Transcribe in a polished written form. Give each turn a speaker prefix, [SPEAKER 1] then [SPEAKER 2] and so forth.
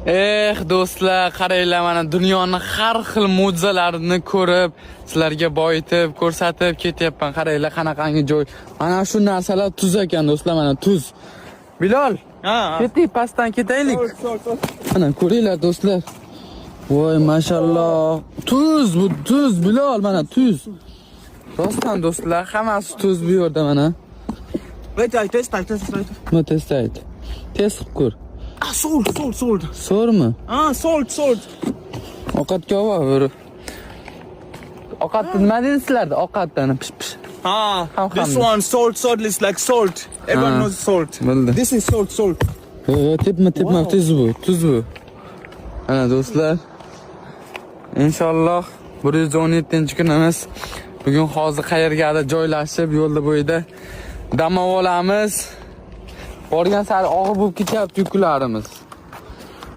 [SPEAKER 1] Do'stlar, qaranglar, mana dunyoning har xil mo'jizalarini ko'rib, sizlarga boyitib, ko'rsatib ketyapman. Qaranglar, qanaqangi joy. Mana shu narsalar tuz ekan, do'stlar, mana tuz. Bilol, keting, pastdan ketaylik. Mana ko'ringlar, do'stlar. Voy, mashalloh. Tuz, bu tuz, Bilol, mana tuz. Rostdan do'stlar, hammasi tuz bu yerda mana.
[SPEAKER 2] Wait, test.
[SPEAKER 1] Nima test ayt? Test qilib ko'r.
[SPEAKER 2] Salt.
[SPEAKER 1] So'rmi?
[SPEAKER 2] Salt.
[SPEAKER 1] Ovqatga olib. Ovqatni nima deysizlarda? Ovqatdan pish.
[SPEAKER 2] This one salt is like salt. Everyone knows salt.
[SPEAKER 1] Bildi.
[SPEAKER 2] This is salt.
[SPEAKER 1] Tepma, tuz bu. Ana do'stlar. Inshaalloh 117-kunimiz. Bugun hozir qayergadir joylashib, yo'lda bo'yida dam olamiz. Borgan sari og'ir bo'lib ketyapti yuklarimiz.